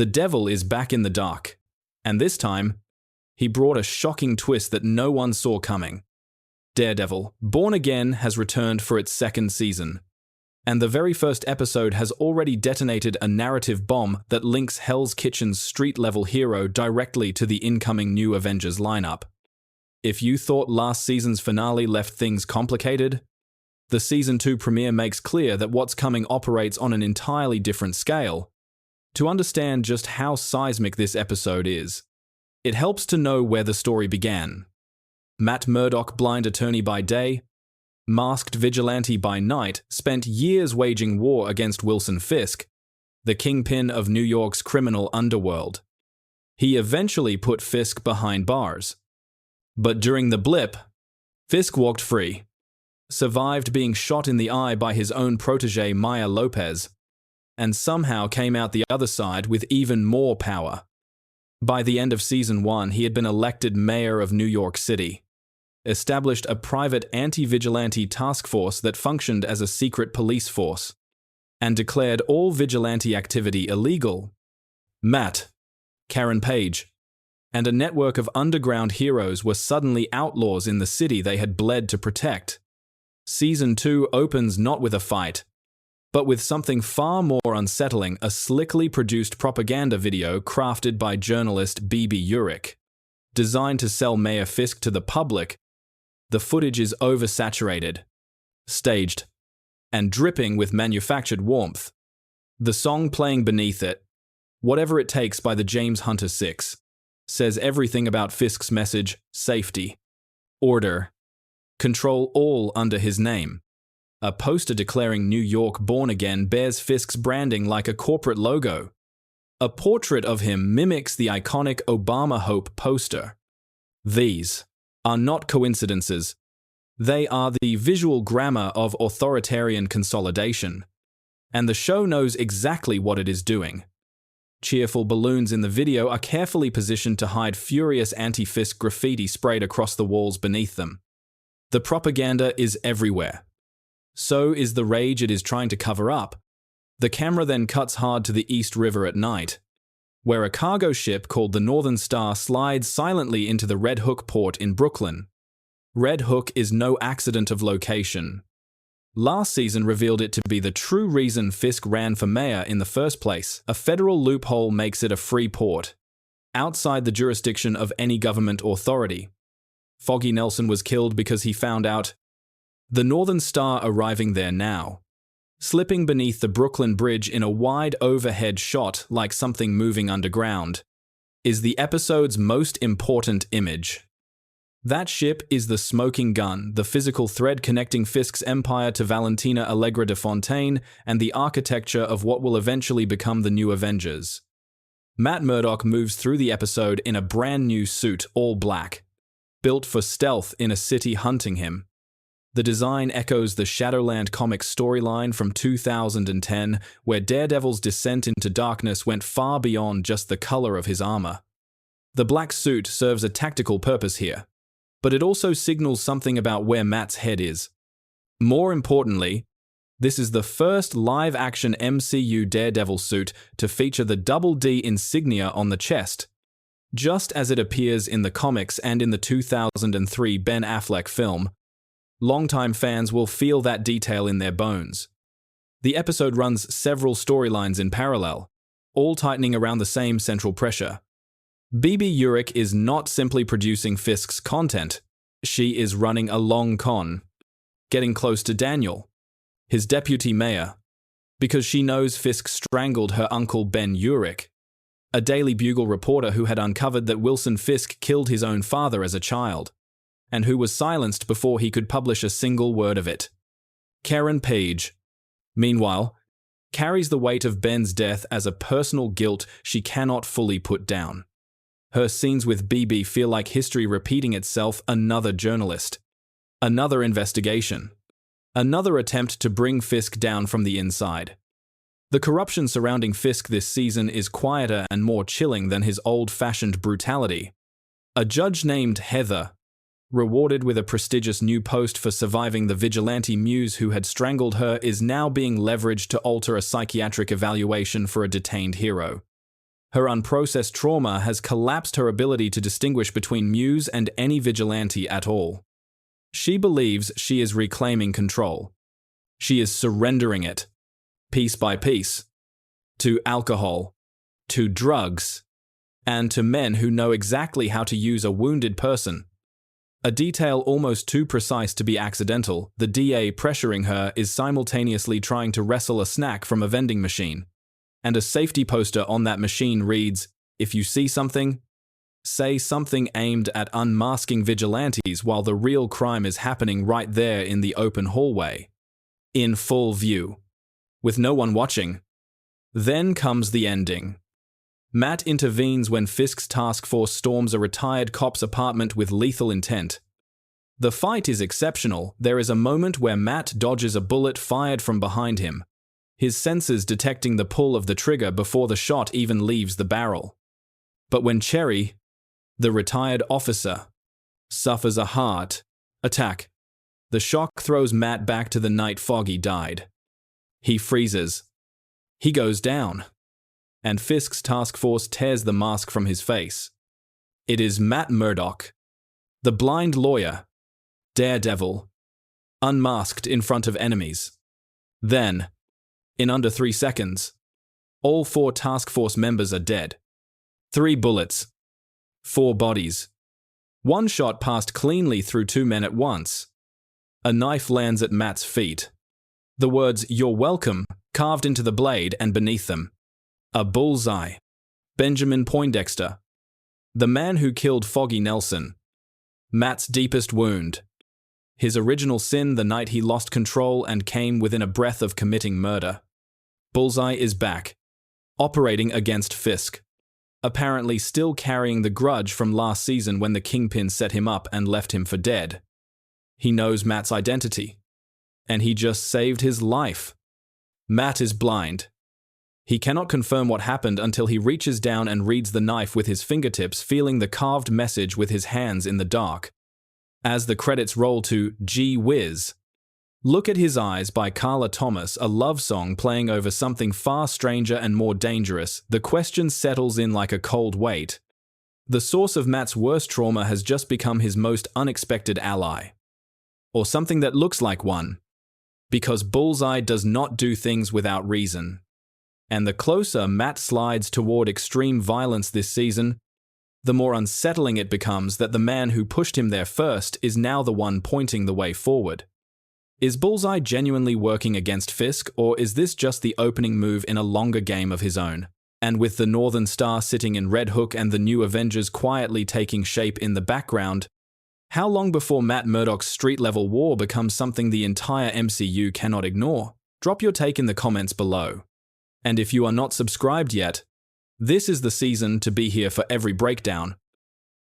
The devil is back in the dark, and this time, he brought a shocking twist that no one saw coming. Daredevil, Born Again, has returned for its second season, and the very first episode has already detonated a narrative bomb that links Hell's Kitchen's street-level hero directly to the incoming new Avengers lineup. If you thought last season's finale left things complicated, the Season 2 premiere makes clear that what's coming operates on an entirely different scale. To understand just how seismic this episode is, it helps to know where the story began. Matt Murdock, blind attorney by day, masked vigilante by night, spent years waging war against Wilson Fisk, the kingpin of New York's criminal underworld. He eventually put Fisk behind bars. But during the blip, Fisk walked free, survived being shot in the eye by his own protege Maya Lopez, and somehow came out the other side with even more power. By the end of Season 1, he had been elected mayor of New York City, established a private anti-vigilante task force that functioned as a secret police force, and declared all vigilante activity illegal. Matt, Karen Page, and a network of underground heroes were suddenly outlaws in the city they had bled to protect. Season 2 opens not with a fight, but with something far more unsettling, a slickly produced propaganda video crafted by journalist B.B. Urich. Designed to sell Mayor Fisk to the public, the footage is oversaturated, staged, and dripping with manufactured warmth. The song playing beneath it, Whatever It Takes by the James Hunter Six, says everything about Fisk's message: safety, order, control, all under his name. A poster declaring New York Born Again bears Fisk's branding like a corporate logo. A portrait of him mimics the iconic Obama Hope poster. These are not coincidences. They are the visual grammar of authoritarian consolidation. And the show knows exactly what it is doing. Cheerful balloons in the video are carefully positioned to hide furious anti-Fisk graffiti sprayed across the walls beneath them. The propaganda is everywhere. So is the rage it is trying to cover up. The camera then cuts hard to the East River at night, where a cargo ship called the Northern Star slides silently into the Red Hook port in Brooklyn. Red Hook is no accident of location. Last season revealed it to be the true reason Fisk ran for mayor in the first place. A federal loophole makes it a free port, outside the jurisdiction of any government authority. Foggy Nelson was killed because he found out. The Northern Star arriving there now, slipping beneath the Brooklyn Bridge in a wide overhead shot like something moving underground, is the episode's most important image. That ship is the smoking gun, the physical thread connecting Fisk's empire to Valentina Allegra de Fontaine and the architecture of what will eventually become the new Avengers. Matt Murdock moves through the episode in a brand new suit, all black, built for stealth in a city hunting him. The design echoes the Shadowland Comics storyline from 2010, where Daredevil's descent into darkness went far beyond just the color of his armor. The black suit serves a tactical purpose here, but it also signals something about where Matt's head is. More importantly, this is the first live-action MCU Daredevil suit to feature the Double D insignia on the chest, just as it appears in the comics and in the 2003 Ben Affleck film. Longtime fans will feel that detail in their bones. The episode runs several storylines in parallel, all tightening around the same central pressure. B.B. Urich is not simply producing Fisk's content. She is running a long con, getting close to Daniel, his deputy mayor, because she knows Fisk strangled her uncle Ben Urich, a Daily Bugle reporter who had uncovered that Wilson Fisk killed his own father as a child, and who was silenced before he could publish a single word of it. Karen Page, meanwhile, carries the weight of Ben's death as a personal guilt she cannot fully put down. Her scenes with BB feel like history repeating itself, another journalist, another investigation, another attempt to bring Fisk down from the inside. The corruption surrounding Fisk this season is quieter and more chilling than his old-fashioned brutality. A judge named Heather, rewarded with a prestigious new post for surviving the vigilante muse who had strangled her, is now being leveraged to alter a psychiatric evaluation for a detained hero. Her unprocessed trauma has collapsed her ability to distinguish between Muse and any vigilante at all. She believes she is reclaiming control. She is surrendering it, piece by piece, to alcohol, to drugs, and to men who know exactly how to use a wounded person. A detail almost too precise to be accidental, the DA pressuring her is simultaneously trying to wrestle a snack from a vending machine. And a safety poster on that machine reads, "If you see something, say something," aimed at unmasking vigilantes while the real crime is happening right there in the open hallway, in full view, with no one watching. Then comes the ending. Matt intervenes when Fisk's task force storms a retired cop's apartment with lethal intent. The fight is exceptional. There is a moment where Matt dodges a bullet fired from behind him, his senses detecting the pull of the trigger before the shot even leaves the barrel. But when Cherry, the retired officer, suffers a heart attack, the shock throws Matt back to the night Foggy died. He freezes. He goes down. And Fisk's task force tears the mask from his face. It is Matt Murdock, the blind lawyer, Daredevil, unmasked in front of enemies. Then, in under 3 seconds, all 4 task force members are dead. 3 bullets, 4 bodies. 1 shot passed cleanly through 2 men at once. A knife lands at Matt's feet. The words "You're welcome" carved into the blade and beneath them. A bullseye. Benjamin Poindexter. The man who killed Foggy Nelson. Matt's deepest wound. His original sin the night he lost control and came within a breath of committing murder. Bullseye is back, operating against Fisk, apparently still carrying the grudge from last season when the Kingpin set him up and left him for dead. He knows Matt's identity, and he just saved his life. Matt is blind. He cannot confirm what happened until he reaches down and reads the knife with his fingertips, feeling the carved message with his hands in the dark. As the credits roll to "Gee Whiz," "Look at His Eyes" by Carla Thomas, a love song playing over something far stranger and more dangerous, the question settles in like a cold weight. The source of Matt's worst trauma has just become his most unexpected ally. Or something that looks like one. Because Bullseye does not do things without reason. And the closer Matt slides toward extreme violence this season, the more unsettling it becomes that the man who pushed him there first is now the one pointing the way forward. Is Bullseye genuinely working against Fisk, or is this just the opening move in a longer game of his own? And with the Northern Star sitting in Red Hook and the new Avengers quietly taking shape in the background, how long before Matt Murdock's street-level war becomes something the entire MCU cannot ignore? Drop your take in the comments below. And if you are not subscribed yet, this is the season to be here for every breakdown.